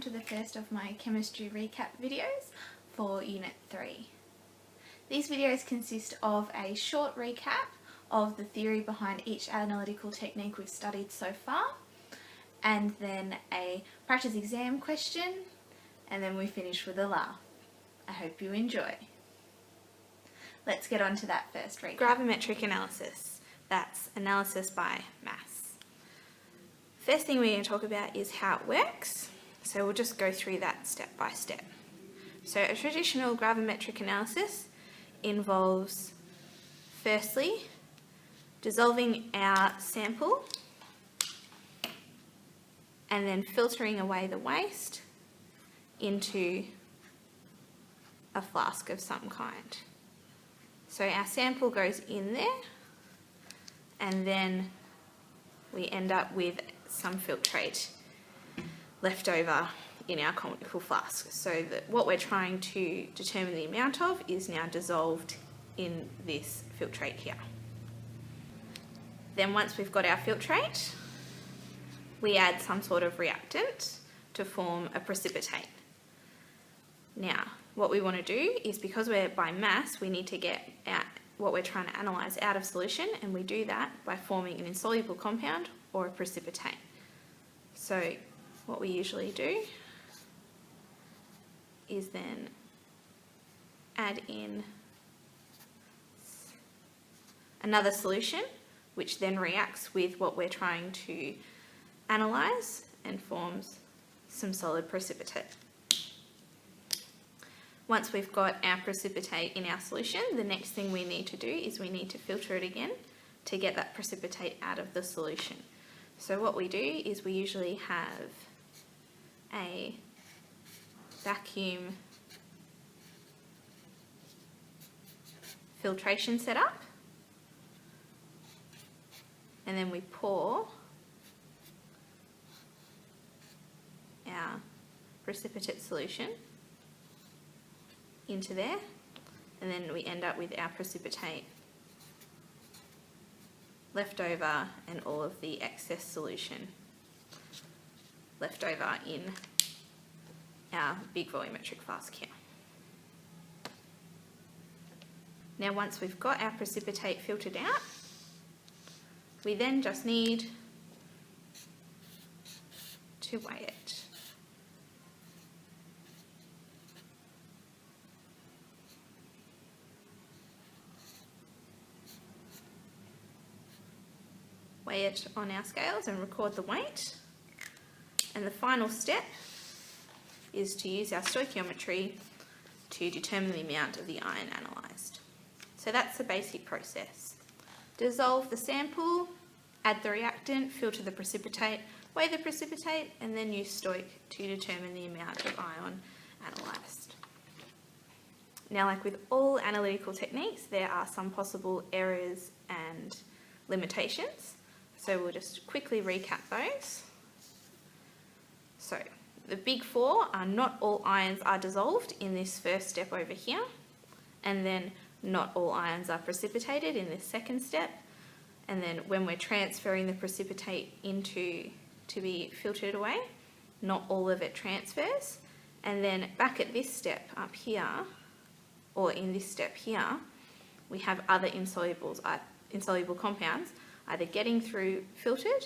to the first of my chemistry recap videos for Unit 3. These videos consist of a short recap of the theory behind each analytical technique we've studied so far, and then a practice exam question, and then we finish with a laugh. I hope you enjoy. Let's get on to that first recap. Gravimetric analysis. That's analysis by mass. First thing we're going to talk about is how it works. So we'll just go through that step by step. So a traditional gravimetric analysis involves, firstly, dissolving our sample and then filtering away the waste into a flask of some kind. So our sample goes in there and then we end up with some filtrate left over in our conical flask. So that what we're trying to determine the amount of is now dissolved in this filtrate here. Then once we've got our filtrate, we add some sort of reactant to form a precipitate. Now, what we want to do is, because we're by mass, we need to get out what we're trying to analyse out of solution, and we do that by forming an insoluble compound or a precipitate. So what we usually do is then add in another solution, which then reacts with what we're trying to analyse and forms some solid precipitate. Once we've got our precipitate in our solution, the next thing we need to do is we need to filter it again to get that precipitate out of the solution. So what we do is we usually have a vacuum filtration setup, and then we pour our precipitate solution into there, and then we end up with our precipitate left over and all of the excess solution left over in our big volumetric flask here. Now once we've got our precipitate filtered out, we then just need to weigh it. Weigh it on our scales and record the weight. And the final step is to use our stoichiometry to determine the amount of the ion analysed. So that's the basic process. Dissolve the sample, add the reactant, filter the precipitate, weigh the precipitate, and then use stoich to determine the amount of ion analysed. Now, like with all analytical techniques, there are some possible errors and limitations. So we'll just quickly recap those. So the big four are: not all ions are dissolved in this first step over here, and then not all ions are precipitated in this second step, and then when we're transferring the precipitate into to be filtered away, not all of it transfers, and then back at this step up here, or in this step here, we have other insoluble compounds either getting through filtered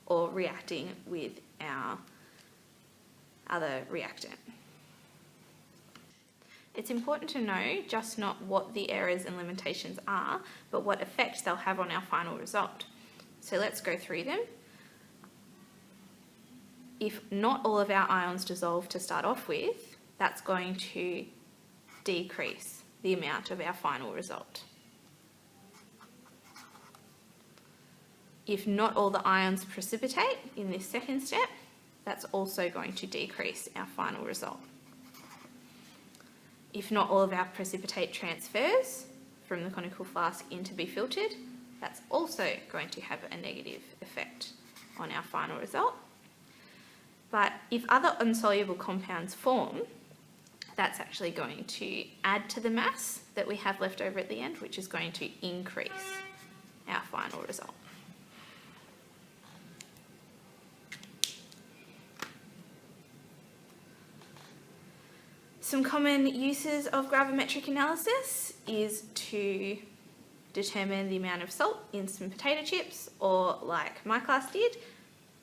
or reacting with our other reactant. It's important to know just not what the errors and limitations are, but what effects they'll have on our final result. So let's go through them. If not all of our ions dissolve to start off with, that's going to decrease the amount of our final result. If not all the ions precipitate in this second step, that's also going to decrease our final result. If not all of our precipitate transfers from the conical flask in to be filtered, that's also going to have a negative effect on our final result. But if other insoluble compounds form, that's actually going to add to the mass that we have left over at the end, which is going to increase our final result. Some common uses of gravimetric analysis is to determine the amount of salt in some potato chips, or like my class did,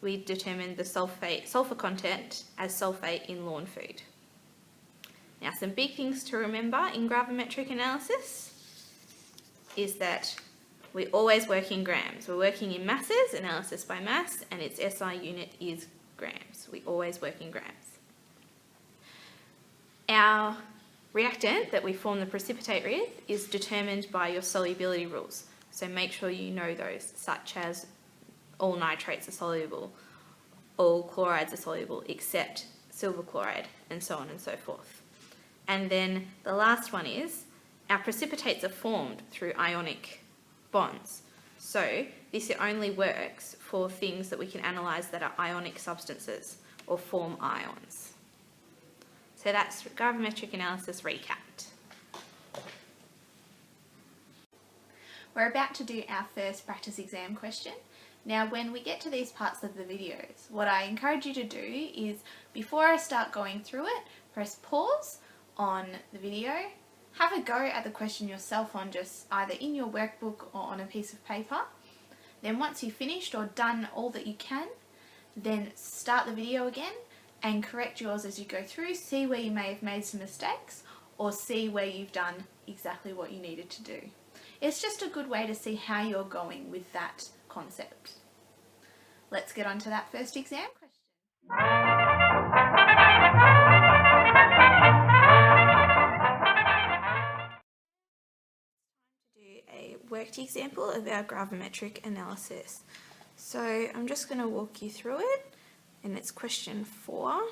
we determined the sulfur content as sulfate in lawn food. Now, some big things to remember in gravimetric analysis is that we always work in grams. We're working in masses, analysis by mass, and its SI unit is grams. We always work in grams. Our reactant that we form the precipitate with is determined by your solubility rules. So make sure you know those, such as all nitrates are soluble, all chlorides are soluble except silver chloride, and so on and so forth. And then the last one is our precipitates are formed through ionic bonds. So this only works for things that we can analyse that are ionic substances or form ions. So that's gravimetric analysis recapped. We're about to do our first practice exam question. Now, when we get to these parts of the videos, what I encourage you to do is, before I start going through it, press pause on the video, have a go at the question yourself on just either in your workbook or on a piece of paper. Then once you've finished or done all that you can, then start the video again and correct yours as you go through, see where you may have made some mistakes or see where you've done exactly what you needed to do. It's just a good way to see how you're going with that concept. Let's get on to that first exam question. A worked example of our gravimetric analysis. So I'm just going to walk you through it, and it's question 4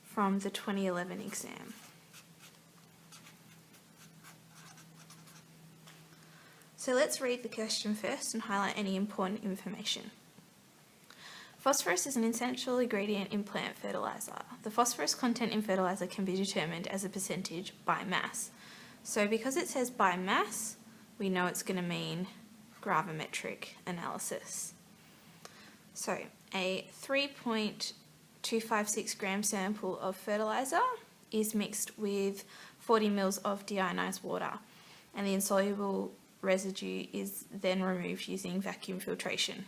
from the 2011 exam. So let's read the question first and highlight any important information. Phosphorus is an essential ingredient in plant fertiliser. The phosphorus content in fertiliser can be determined as a percentage by mass. So because it says by mass, we know it's going to mean gravimetric analysis. So a 3.256 gram sample of fertiliser is mixed with 40 mils of deionised water, and the insoluble residue is then removed using vacuum filtration.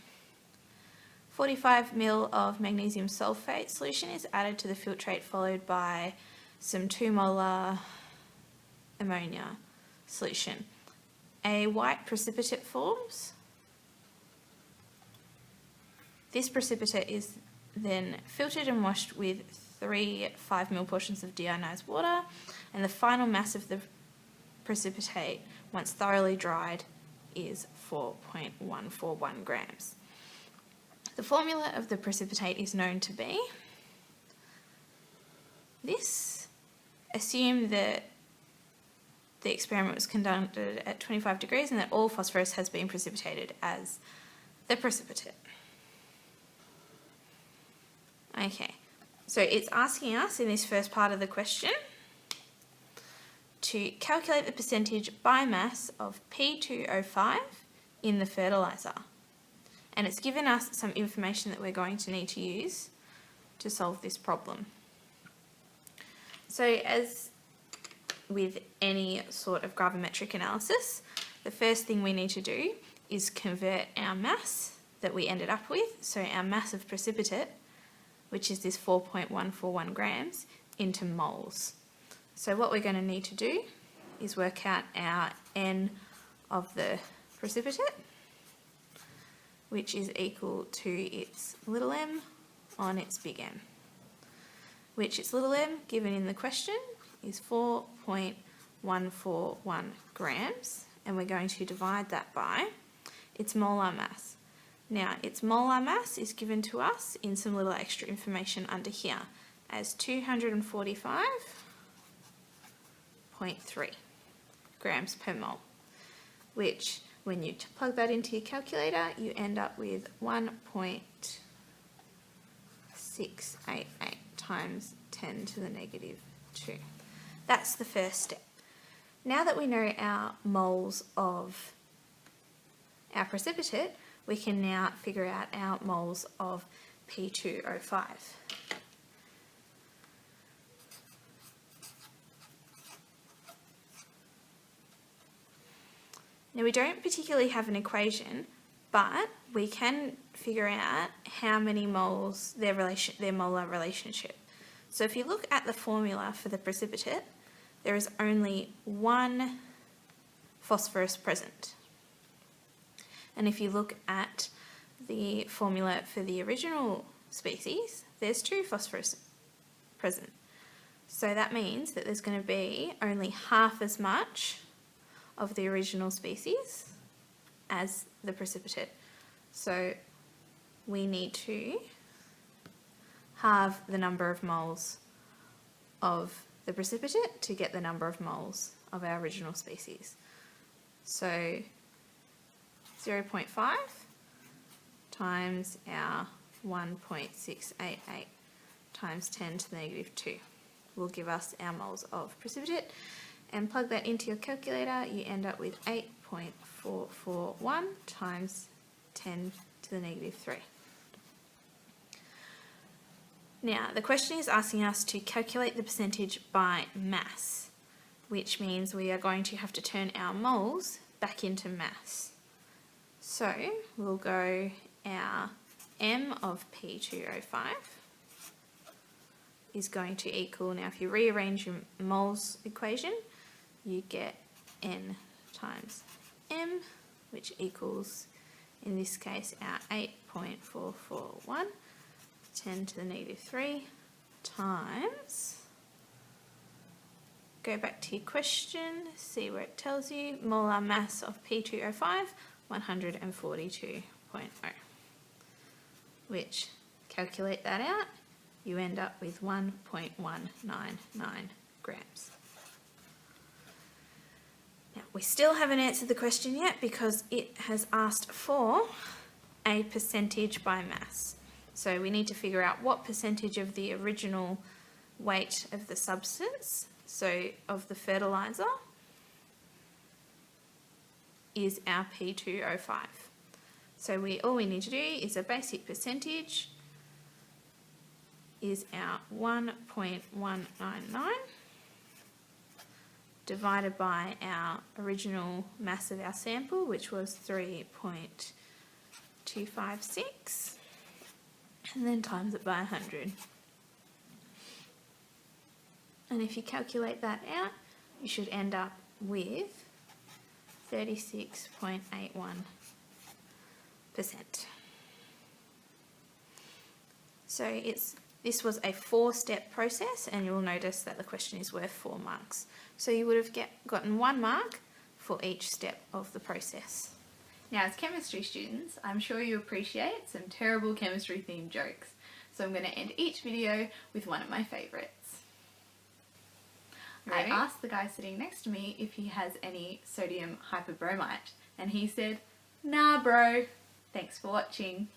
45 ml of magnesium sulfate solution is added to the filtrate, followed by some 2 molar ammonia solution. A white precipitate forms. This precipitate is then filtered and washed with 3 5 ml portions of deionised water, and the final mass of the precipitate, once thoroughly dried, is 4.141 grams. The formula of the precipitate is known to be this. Assume that the experiment was conducted at 25 degrees and that all phosphorus has been precipitated as the precipitate. Okay, so it's asking us in this first part of the question to calculate the percentage by mass of P2O5 in the fertiliser. And it's given us some information that we're going to need to use to solve this problem. So as with any sort of gravimetric analysis, the first thing we need to do is convert our mass that we ended up with, so our mass of precipitate, which is this 4.141 grams, into moles. So what we're going to need to do is work out our N of the precipitate, which is equal to its little m on its big M, which its little m, given in the question, is 4.141 grams, and we're going to divide that by its molar mass. Now, its molar mass is given to us in some little extra information under here as 245.3 grams per mole, which, when you plug that into your calculator, you end up with 1.688 times 10 to the negative 2. That's the first step. Now that we know our moles of our precipitate, we can now figure out our moles of P2O5. Now we don't particularly have an equation, but we can figure out how many moles, their molar relationship. So if you look at the formula for the precipitate, there is only one phosphorus present. And if you look at the formula for the original species, there's 2 phosphorus present. So that means that there's going to be only half as much of the original species as the precipitate. So we need to halve the number of moles of the precipitate to get the number of moles of our original species. So 0.5 times our 1.688 times 10 to the negative 2 will give us our moles of precipitate, and plug that into your calculator, you end up with 8.441 times 10 to the negative 3. Now the question is asking us to calculate the percentage by mass, which means we are going to have to turn our moles back into mass. So we'll go our M of P2O5 is going to equal, now if you rearrange your moles equation, you get N times M, which equals, in this case, our 8.441, 10 to the negative 3, times, go back to your question, see where it tells you, molar mass of P2O5, 142.0, which, calculate that out, you end up with 1.199 grams. Now, we still haven't answered the question yet because it has asked for a percentage by mass. So we need to figure out what percentage of the original weight of the substance, so of the fertiliser, is our P2O5. So all we need to do is a basic percentage is our 1.199 divided by our original mass of our sample, which was 3.256, and then times it by 100. And if you calculate that out, you should end up with 36.81%. So this was a 4-step process, and you'll notice that the question is worth 4 marks. So you would have gotten 1 mark for each step of the process. Now, as chemistry students, I'm sure you appreciate some terrible chemistry themed jokes. So I'm going to end each video with one of my favourites. Ready? I asked the guy sitting next to me if he has any sodium hyperbromite, and he said, "Nah bro, thanks for watching."